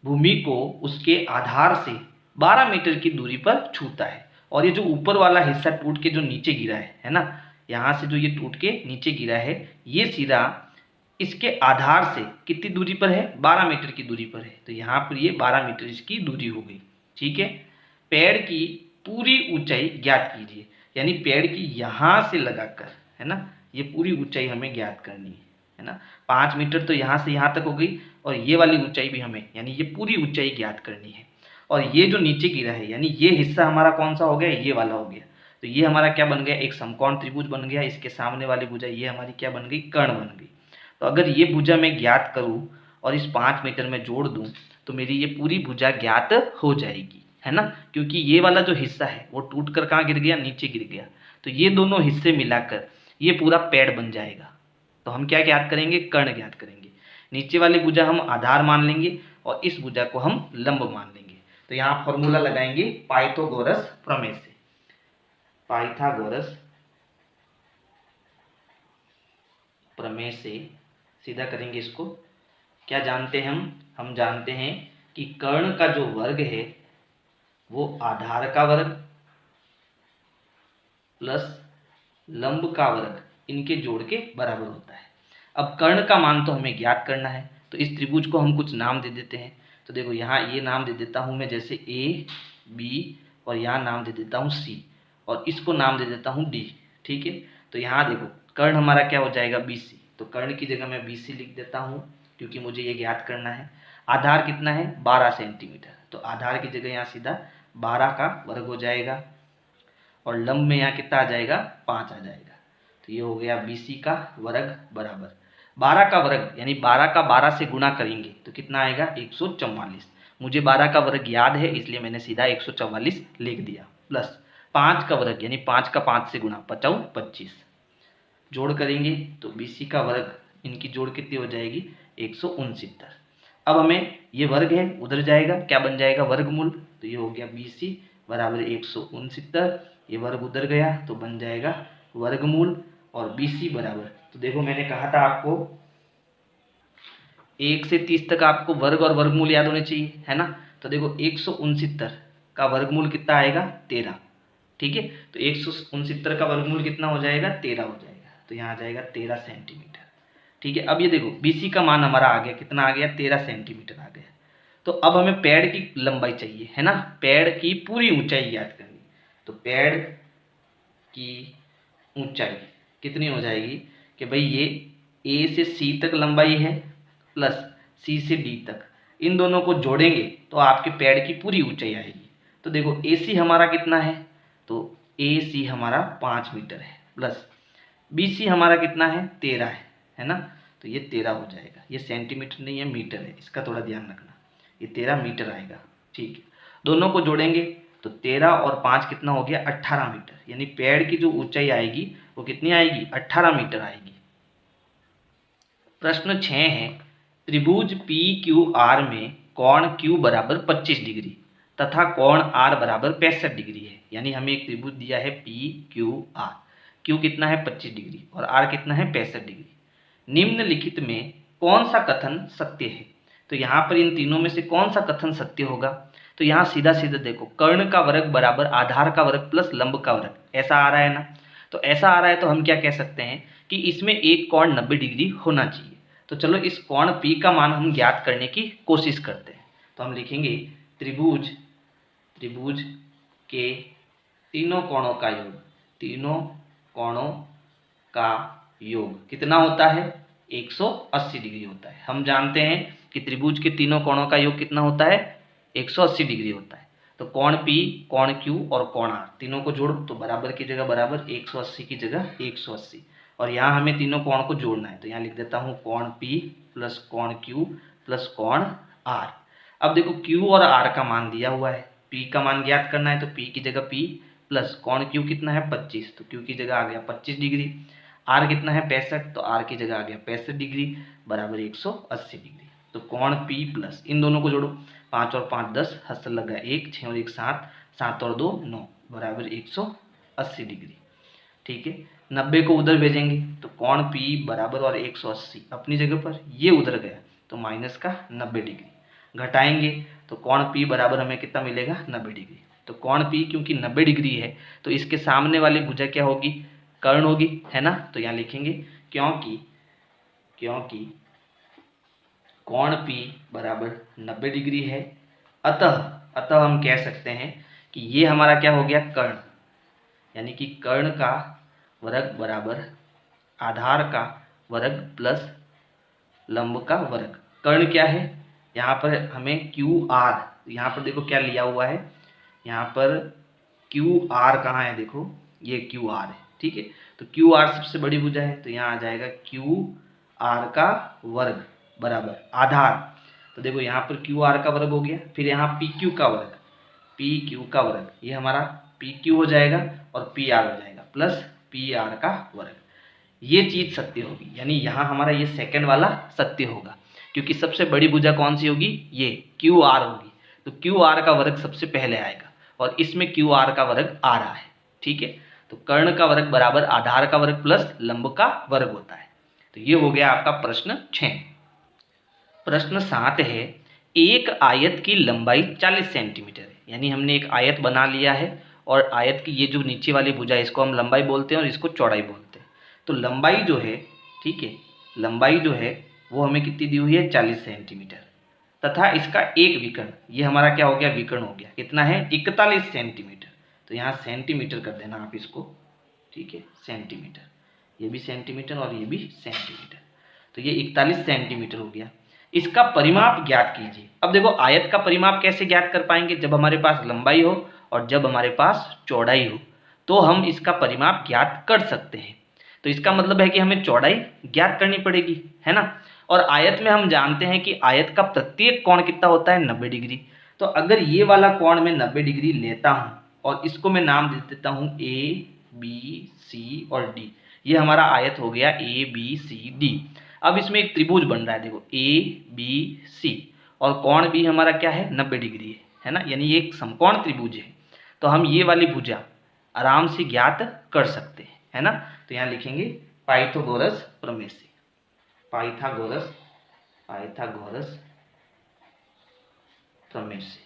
भूमि को उसके आधार से 12 मीटर की दूरी पर छूता है, और ये जो ऊपर वाला हिस्सा टूट के जो नीचे गिरा है ना, यहाँ से जो ये टूट के नीचे गिरा है, ये सिरा इसके आधार से कितनी दूरी पर है, 12 मीटर की दूरी पर है। तो यहाँ पर ये 12 मीटर इसकी दूरी हो गई। ठीक है, पेड़ की पूरी ऊंचाई ज्ञात कीजिए। यानी पेड़ की यहाँ से लगाकर, है ना, ये पूरी ऊंचाई हमें ज्ञात करनी है ना। 5 मीटर तो यहाँ से यहाँ तक हो गई, और ये वाली ऊंचाई भी हमें, यानी ये पूरी ऊंचाई ज्ञात करनी है। और ये जो नीचे गिरा है, यानी ये हिस्सा हमारा कौन सा हो गया, ये वाला हो गया। तो ये हमारा क्या बन गया, एक समकोण त्रिभुज बन गया। इसके सामने वाली भुजा ये हमारी क्या बन गई, कर्ण बन गई। तो अगर ये भुजा मैं ज्ञात करूँ और इस 5 मीटर में जोड़ दूँ तो मेरी ये पूरी भुजा ज्ञात हो जाएगी, है ना। क्योंकि ये वाला जो हिस्सा है वो टूट कर कहाँ गिर गया, नीचे गिर गया। तो ये दोनों हिस्से मिलाकर ये पूरा पेड़ बन जाएगा। तो हम क्या ज्ञात करेंगे, कर्ण ज्ञात करेंगे। नीचे वाली भुजा हम आधार मान लेंगे और इस भुजा को हम लंब मान लेंगे। तो यहाँ फॉर्मूला लगाएंगे पाइथागोरस प्रमेय से। पाइथागोरस प्रमेय से सीधा करेंगे इसको। क्या जानते हैं हम जानते हैं कि कर्ण का जो वर्ग है वो आधार का वर्ग प्लस लंब का वर्ग, इनके जोड़ के बराबर होता है। अब कर्ण का मान तो हमें ज्ञात करना है, तो इस त्रिभुज को हम कुछ नाम दे देते हैं। तो देखो यहाँ ये नाम दे देता हूँ मैं, जैसे ए बी, और यहाँ नाम दे देता हूँ सी, और इसको नाम दे देता हूँ डी। ठीक है, तो यहाँ देखो कर्ण हमारा क्या हो जाएगा, बी सी। तो कर्ण की जगह मैं बी सी लिख देता हूँ, क्योंकि मुझे ये ज्ञात करना है। आधार कितना है, 12 सेंटीमीटर। तो आधार की जगह यहाँ सीधा 12 का वर्ग हो जाएगा, और लंब में यहाँ कितना आ जाएगा, 5 आ जाएगा। तो ये हो गया BC का वर्ग बराबर 12 का वर्ग, यानी 12 का 12 से गुणा करेंगे तो कितना आएगा, 144। मुझे 12 का वर्ग याद है, इसलिए मैंने सीधा 144 लिख दिया। प्लस 5 का वर्ग, यानी 5 का 5 से गुणा, 5 25। जोड़ करेंगे तो BC का वर्ग, इनकी जोड़ कितनी हो जाएगी, 169। अब हमें ये वर्ग है उधर जाएगा, क्या बन जाएगा, वर्गमूल। तो ये हो गया BC बराबर 169, ये वर्ग उधर गया तो बन जाएगा वर्गमूल, और BC बराबर, तो देखो मैंने कहा था आपको 1 से 30 तक आपको वर्ग और वर्गमूल याद होने चाहिए, है ना। तो देखो 169 का वर्गमूल कितना आएगा, 13। ठीक है, तो 169 का वर्गमूल कितना हो जाएगा, 13 हो जाएगा। तो यहाँ आ जाएगा 13 सेंटीमीटर। ठीक है, अब ये देखो BC का मान हमारा आ गया, कितना आ गया, 13 सेंटीमीटर आ गया। तो अब हमें पेड़ की लंबाई चाहिए, है ना, पेड़ की पूरी ऊंचाई याद करनी। तो पेड़ की ऊंचाई कितनी हो जाएगी कि भाई ये A से C तक लंबाई है प्लस C से D तक, इन दोनों को जोड़ेंगे तो आपके पेड़ की पूरी ऊंचाई आएगी। तो देखो AC हमारा कितना है, तो AC हमारा 5 मीटर है, प्लस BC हमारा कितना है, 13 है ना। तो ये 13 हो जाएगा, ये सेंटीमीटर नहीं है, मीटर है, इसका थोड़ा ध्यान रखना। ये 13 मीटर आएगा। ठीक है, दोनों को जोड़ेंगे तो 13 और 5 कितना हो गया, 18 मीटर। यानी पेड़ की जो ऊंचाई आएगी वो कितनी आएगी, 18 मीटर आएगी। प्रश्न 6 है, त्रिभुज PQR में कोण Q बराबर 25 डिग्री तथा कोण R बराबर 65 डिग्री है। यानी हमें एक त्रिभुज दिया है PQR, Q कितना है 25 डिग्री और R कितना है 65 डिग्री। निम्नलिखित में कौन सा कथन सत्य है। तो यहाँ पर इन तीनों में से कौन सा कथन सत्य होगा। तो यहाँ सीधा सीधा देखो, कर्ण का वर्ग बराबर आधार का वर्ग प्लस लंब का वर्ग, ऐसा आ रहा है ना। तो ऐसा आ रहा है तो हम क्या कह सकते हैं कि इसमें एक कोण 90 डिग्री होना चाहिए। तो चलो इस कोण P का मान हम ज्ञात करने की कोशिश करते हैं। तो हम लिखेंगे त्रिभुज के तीनों कोणों का योग, तीनों कोणों का योग कितना होता है, 180 डिग्री होता है। हम जानते हैं कि त्रिभुज के तीनों कोणों का योग कितना होता है, 180 डिग्री होता है। तो कोण P, कोण Q और कोण R तीनों को जोड़ो तो बराबर की जगह बराबर, 180 की जगह 180, और यहाँ हमें तीनों कोण को जोड़ना है। तो यहाँ लिख देता हूँ कोण P प्लस कोण Q प्लस कोण R। अब देखो Q और R का मान दिया हुआ है, P का मान ज्ञात करना है तो P की जगह P प्लस कोण Q कितना है 25, तो Q की जगह आ गया 25 डिग्री। R कितना है 65, तो R की जगह आ गया 65 डिग्री बराबर 180 डिग्री। तो कोण P प्लस इन दोनों को जोड़ो, 5 और 5 10, हस्त लगा 1, 6 और 1 7, 7 और 2 9 बराबर 180 डिग्री। ठीक है, 90 को उधर भेजेंगे तो कोण P बराबर और 180 अपनी जगह पर, ये उधर गया तो माइनस का 90 डिग्री। घटाएंगे तो कोण P बराबर हमें कितना मिलेगा, 90 डिग्री। तो कोण P क्योंकि 90 डिग्री है तो इसके सामने वाली भुजा क्या होगी, कर्ण होगी, है ना। तो यहाँ लिखेंगे क्योंकि कोण P बराबर 90 डिग्री है, अतः हम कह सकते हैं कि ये हमारा क्या हो गया, कर्ण, यानी कि कर्ण का वर्ग बराबर आधार का वर्ग प्लस लंब का वर्ग। कर्ण क्या है, यहाँ पर हमें क्यू आर, यहाँ पर देखो क्या लिया हुआ है, यहाँ पर क्यू आर कहाँ है, देखो ये क्यू आर है, ठीक है। तो क्यू आर सबसे बड़ी भुजा है, तो यहाँ आ जाएगा क्यू आर का वर्ग बराबर आधार, तो देखो यहाँ पर क्यू आर का वर्ग हो गया, फिर यहाँ पी क्यू का वर्ग, पी क्यू का वर्ग, ये हमारा पी क्यू हो जाएगा और पी आर हो जाएगा प्लस पी आर का वर्ग। ये चीज सत्य होगी, यानी यहाँ हमारा ये सेकंड वाला सत्य होगा, क्योंकि सबसे बड़ी भुजा कौन सी होगी, ये क्यू आर होगी, तो क्यू आर का वर्ग सबसे पहले आएगा और इसमें क्यू आर का वर्ग आ रहा है, ठीक है। तो कर्ण का वर्ग बराबर आधार का वर्ग प्लस लंब का वर्ग होता है। तो ये हो गया आपका प्रश्न 6। प्रश्न 7 है, एक आयत की लंबाई 40 सेंटीमीटर है, यानी हमने एक आयत बना लिया है और आयत की ये जो नीचे वाली भुजा है इसको हम लंबाई बोलते हैं और इसको चौड़ाई बोलते हैं। तो लंबाई जो है, ठीक है, लंबाई जो है वो हमें कितनी दी हुई है, 40 सेंटीमीटर, तथा इसका एक विकर्ण, ये हमारा क्या हो गया, विकर्ण हो गया, कितना है, 41 सेंटीमीटर। तो यहाँ सेंटीमीटर कर देना आप इसको, ठीक है, सेंटीमीटर, ये भी सेंटीमीटर और ये भी सेंटीमीटर, तो ये 41 सेंटीमीटर हो गया। इसका परिमाप ज्ञात कीजिए। अब देखो आयत का परिमाप कैसे ज्ञात कर पाएंगे, जब हमारे पास लंबाई हो और जब हमारे पास चौड़ाई हो तो हम इसका परिमाप ज्ञात कर सकते हैं। तो इसका मतलब है कि हमें चौड़ाई ज्ञात करनी पड़ेगी, है ना। और आयत में हम जानते हैं कि आयत का प्रत्येक कोण कितना होता है, 90 डिग्री। तो अगर ये वाला कोण मैं 90 डिग्री लेता हूं और इसको मैं नाम दे देता हूं ए बी सी और डी, ये हमारा आयत हो गया ए बी सी डी। अब इसमें एक त्रिभुज बन रहा है, देखो ए बी सी, और कोण भी हमारा क्या है, 90 डिग्री है ना, यानी ये एक समकोण त्रिभुज है। तो हम ये वाली भुजा आराम से ज्ञात कर सकते हैं, है ना। तो यहाँ लिखेंगे पाइथागोरस प्रमेय से, पाइथागोरस प्रमेय से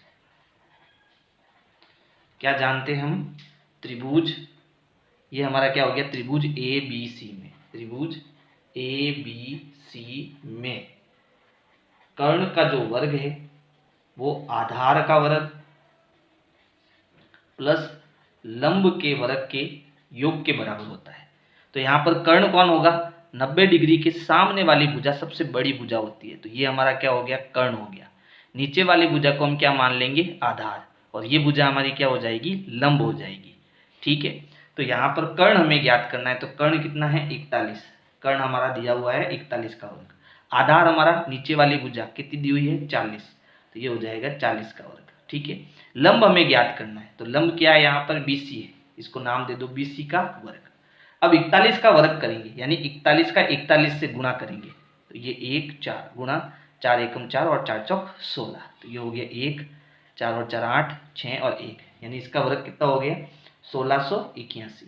क्या जानते हैं हम, त्रिभुज, ये हमारा क्या हो गया, त्रिभुज ए बी सी में, त्रिभुज ए बी सी में कर्ण का जो वर्ग है वो आधार का वर्ग प्लस लंब के वर्ग के योग के बराबर होता है। तो यहाँ पर कर्ण कौन होगा, 90 डिग्री के सामने वाली भुजा सबसे बड़ी भुजा होती है, तो ये हमारा क्या हो गया, कर्ण हो गया। नीचे वाली भुजा को हम क्या मान लेंगे, आधार, और ये भुजा हमारी क्या हो जाएगी, लंब हो जाएगी, ठीक है। तो यहाँ पर कर्ण हमें ज्ञात करना है, तो कर्ण कितना है, 41, कर्ण हमारा दिया हुआ है 41 का वर्ग, आधार हमारा नीचे वाली भुजा कितनी दी हुई है, 40, तो ये हो जाएगा 40 का वर्ग, ठीक है। लंब हमें ज्ञात करना है, तो लंब क्या है, यहाँ पर BC है, इसको नाम दे दो BC का वर्ग। अब 41 का वर्ग करेंगे, यानी 41 का 41 से गुणा करेंगे, तो ये 1 4 गुणा 4 एकम 4 और 4 चौक 16, तो ये हो गया 1 4 और 4 8 6 और 1, यानी इसका वर्ग कितना हो गया, 1681।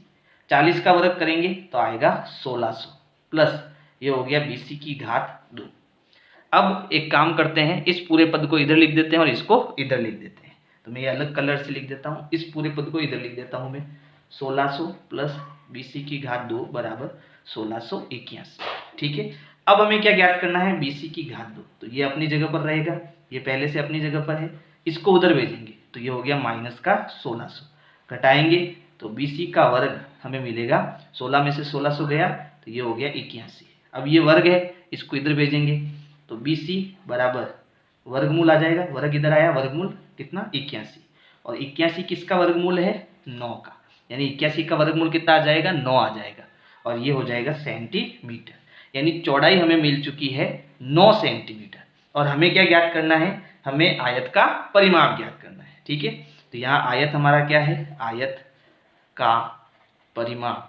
40 का वर्ग करेंगे तो आएगा 1600 प्लस ये हो गया BC की घात 2। अब एक काम करते हैं, इस पूरे पद को इधर लिख देते हैं और इसको इधर लिख देते हैं, तो मैं ये अलग कलर से लिख देता हूँ, इस पूरे पद को इधर लिख देता हूँ मैं, 1600 प्लस BC की घात 2 बराबर 1681, ठीक है। अब हमें क्या ज्ञात करना है, BC की घात 2, तो ये अपनी जगह पर रहेगा, ये पहले से अपनी जगह पर है, इसको उधर भेजेंगे तो ये हो गया माइनस का 1600, घटाएंगे तो BC का वर्ग हमें मिलेगा, 16 में से 1600 गया तो ये हो गया 81। अब ये वर्ग है, इसको इधर भेजेंगे तो BC बराबर वर्गमूल आ जाएगा, वर्ग इधर आया, वर्गमूल कितना, 81, और 81 किसका वर्गमूल है, 9 का, यानी 81 का वर्गमूल कितना आ जाएगा, 9 आ जाएगा, और ये हो जाएगा सेंटीमीटर, यानी चौड़ाई हमें मिल चुकी है 9 सेंटीमीटर। और हमें क्या ज्ञात करना है, हमें आयत का परिमाप ज्ञात करना है, ठीक है। तो यहाँ आयत हमारा क्या है, आयत का परिमाप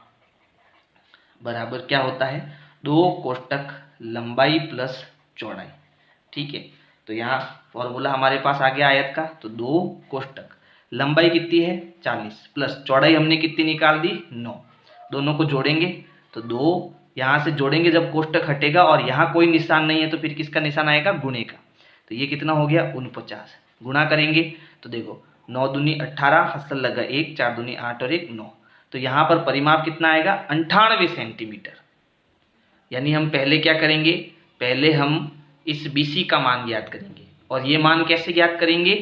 बराबर क्या होता है, 2 कोष्टक लंबाई प्लस चौड़ाई, ठीक है। तो यहाँ फॉर्मूला हमारे पास आ गया आयत का, तो 2 कोष्टक लंबाई कितनी है 40 प्लस चौड़ाई हमने कितनी निकाल दी 9, दोनों को जोड़ेंगे तो 2 यहाँ से जोड़ेंगे, जब कोष्टक हटेगा और यहाँ कोई निशान नहीं है तो फिर किसका निशान आएगा, गुणे का, तो ये कितना हो गया 49, गुणा करेंगे तो देखो 9 दूनी 18, हसल लगा 1, 4 दूनी 8 और 1 9, तो यहाँ पर परिमाप कितना आएगा 98 सेंटीमीटर। यानी हम पहले क्या करेंगे, पहले हम इस BC का मान ज्ञात करेंगे, और ये मान कैसे ज्ञात करेंगे,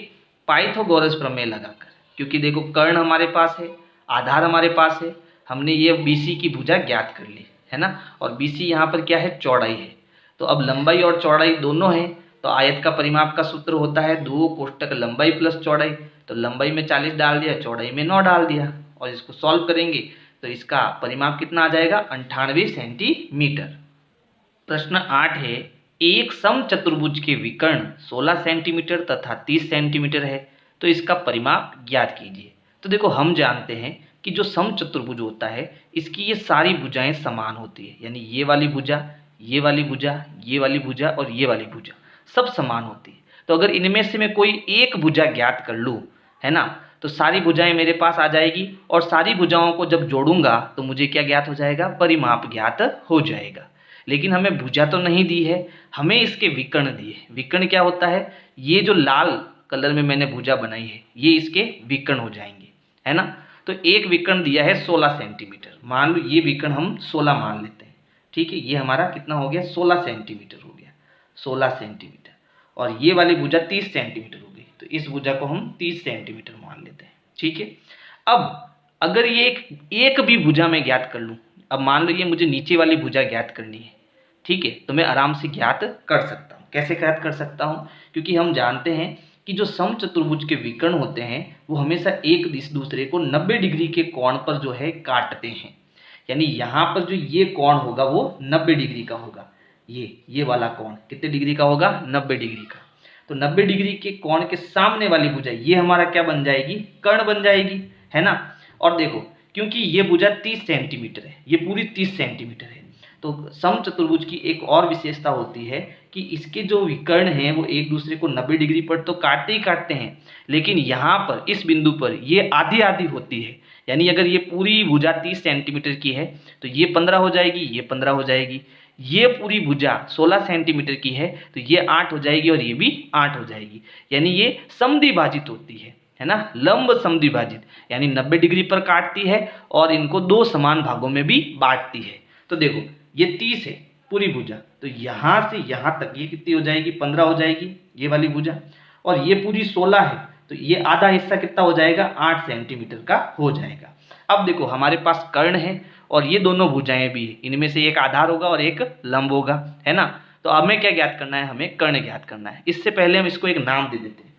पाइथागोरस प्रमेय लगाकर, क्योंकि देखो कर्ण हमारे पास है, आधार हमारे पास है, हमने ये BC की भुजा ज्ञात कर ली है ना, और BC यहाँ पर क्या है, चौड़ाई है। तो अब लंबाई और चौड़ाई दोनों है, तो आयत का परिमाप का सूत्र होता है 2 कोष्टक लंबाई प्लस चौड़ाई। तो लंबाई में 40 डाल दिया, चौड़ाई में 9 डाल दिया, और इसको सॉल्व करेंगे तो इसका परिमाप कितना आ जाएगा, 98 सेंटीमीटर। प्रश्न 8 है, एक समचतुर्भुज के विकर्ण 16 सेंटीमीटर तथा 30 सेंटीमीटर है, तो इसका परिमाप ज्ञात कीजिए। तो देखो हम जानते हैं कि जो समचतुर्भुज होता है इसकी ये सारी भुजाएं समान होती है, यानी ये वाली भुजा, ये वाली भुजा, ये वाली भुजा और ये वाली भुजा सब समान होती है। तो अगर इनमें से मैं कोई एक भुजा ज्ञात कर लूँ, है ना, तो सारी भुजाएं मेरे पास आ जाएगी, और सारी भुजाओं को जब जोड़ूंगा तो मुझे क्या ज्ञात हो जाएगा, परिमाप ज्ञात हो जाएगा। लेकिन हमें भुजा तो नहीं दी है, हमें इसके विकर्ण दिए। विकर्ण क्या होता है, ये जो लाल कलर में मैंने भुजा बनाई है ये इसके विकर्ण हो जाएंगे, है ना। तो एक विकर्ण दिया है 16 सेंटीमीटर, मान लो ये विकर्ण हम 16 मान लेते हैं, ठीक है। ये हमारा कितना हो गया, 16 सेंटीमीटर हो गया, 16 सेंटीमीटर। और ये वाली भुजा 30 सेंटीमीटर हो गई, तो इस भुजा को हम 30 सेंटीमीटर मान लेते हैं, ठीक है। अब अगर ये एक भी भुजा मैं ज्ञात कर लूँ, अब मान लो ये मुझे नीचे वाली भुजा ज्ञात करनी है, ठीक है, तो मैं आराम से ज्ञात कर सकता हूँ। कैसे ज्ञात कर सकता हूँ, क्योंकि हम जानते हैं कि जो समचतुर्भुज के विकर्ण होते हैं वो हमेशा एक दूसरे को 90 डिग्री के कोण पर जो है काटते हैं। यानी यहाँ पर जो ये कोण होगा वो 90 डिग्री का होगा, ये वाला कोण कितने डिग्री का होगा, 90 डिग्री का। तो 90 डिग्री के कोण के सामने वाली भुजा ये हमारा क्या बन जाएगी, कर्ण बन जाएगी, है ना। और देखो क्योंकि ये भुजा 30 सेंटीमीटर है, ये पूरी 30 सेंटीमीटर है, तो समचतुर्भुज की एक और विशेषता होती है कि इसके जो विकर्ण हैं वो एक दूसरे को 90 डिग्री पर तो काटते ही काटते हैं, लेकिन यहाँ पर इस बिंदु पर ये आधी आधी होती है। यानी अगर ये पूरी भुजा 30 सेंटीमीटर की है तो ये 15 हो जाएगी, ये 15 हो जाएगी। ये पूरी भुजा 16 सेंटीमीटर की है तो ये 8 हो जाएगी और ये भी 8 हो जाएगी। यानी ये समद्विभाजित होती है ना, लंब समद्विभाजित, यानी 90 डिग्री पर काटती है और इनको 2 समान भागों में भी बांटती है। तो देखो ये 30 है पूरी भुजा, तो यहाँ से यहाँ तक ये कितनी हो जाएगी, 15 हो जाएगी ये वाली भुजा, और ये पूरी 16 है तो ये आधा हिस्सा कितना हो जाएगा, 8 सेंटीमीटर का हो जाएगा। अब देखो हमारे पास कर्ण है और ये दोनों भुजाएं भी है, इनमें से एक आधार होगा और एक लंब होगा, है ना। तो अब हमें क्या ज्ञात करना है, हमें कर्ण ज्ञात करना है। इससे पहले हम इसको एक नाम दे देते हैं,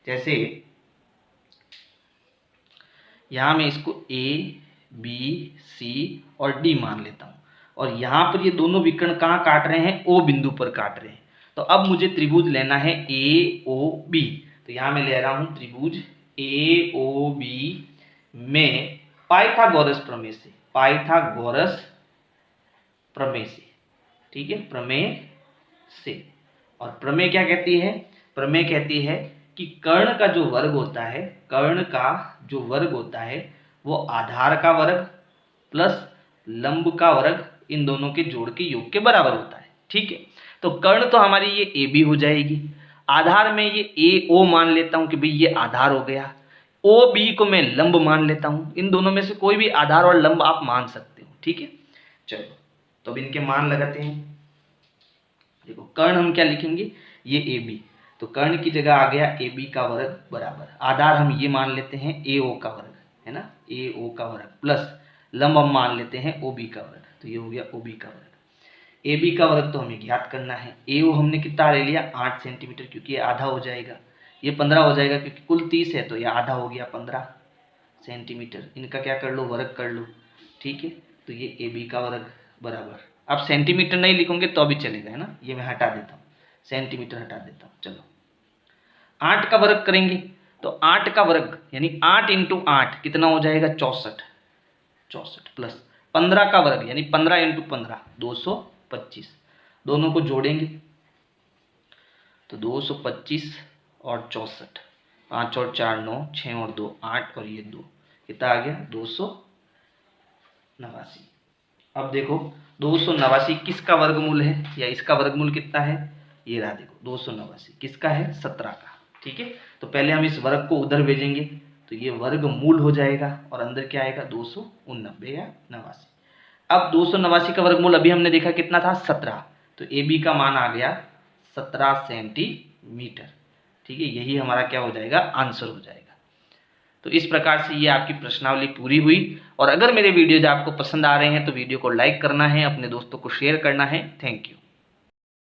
जैसे यहाँ मैं इसको A, B, C और D मान लेता हूँ, और यहाँ पर ये दोनों विकर्ण कहाँ काट रहे हैं, O बिंदु पर काट रहे हैं। तो अब मुझे त्रिभुज लेना है AOB, तो यहाँ मैं ले रहा हूँ त्रिभुज AOB में पाइथागोरस प्रमेय से, पाइथागोरस प्रमेय से, ठीक है, प्रमेय से। और प्रमेय क्या कहती है, प्रमेय कहती है कि कर्ण का जो वर्ग होता है, कर्ण का जो वर्ग होता है वो आधार का वर्ग प्लस लंब का वर्ग, इन दोनों के जोड़ के योग के बराबर होता है, ठीक है। तो कर्ण तो हमारी ये AB हो जाएगी, आधार में ये AO मान लेता हूं कि भाई ये आधार हो गया, OB को मैं लंब मान लेता हूं। इन दोनों में से कोई भी आधार और लंब आप मान सकते हो, ठीक है। चलो तो अब इनके मान लगाते हैं। देखो कर्ण हम क्या लिखेंगे, ये AB, तो कर्ण की जगह आ गया AB का वर्ग बराबर, आधार हम ये मान लेते हैं AO का वर्ग, है ना, AO का वर्ग प्लस लंब हम मान लेते हैं OB का वर्ग, तो ये हो गया OB का वर्ग। AB का वर्ग तो हमें ज्ञात करना है, AO हमने कितना ले लिया, 8 सेंटीमीटर, क्योंकि ये आधा हो जाएगा, ये 15 हो जाएगा क्योंकि कुल 30 है तो ये आधा हो गया 15 सेंटीमीटर। इनका क्या कर लो, वर्ग कर लो, ठीक है। तो ये AB का वर्ग बराबर, अब सेंटीमीटर नहीं लिखोगे तो भी चलेगा, है ना, ये मैं हटा देता हूँ, सेंटीमीटर हटा देता हूँ। चलो 8 का वर्ग करेंगे तो 8 का वर्ग यानी 8 × 8 कितना हो जाएगा, 64, 64 प्लस 15 का वर्ग यानी 15 × 15 225, दोनों को जोड़ेंगे तो 225 और 64, 5 और 4 9, 6 और 2 8 और ये 2, कितना आ गया, 289। अब देखो 289 किसका वर्गमूल है, या इसका वर्गमूल कितना है, ये रहा देखो 289 किसका है, 17 का, ठीक है। तो पहले हम इस वर्ग को उधर भेजेंगे तो ये वर्गमूल हो जाएगा और अंदर क्या आएगा, 289 या 89। अब 289 का वर्गमूल अभी हमने देखा कितना था, 17, तो AB का मान आ गया 17 सेंटीमीटर, ठीक है। यही हमारा क्या हो जाएगा, आंसर हो जाएगा। तो इस प्रकार से ये आपकी प्रश्नावली पूरी हुई। और अगर मेरे वीडियोज आपको पसंद आ रहे हैं तो वीडियो को लाइक करना है, अपने दोस्तों को शेयर करना है। Thank you.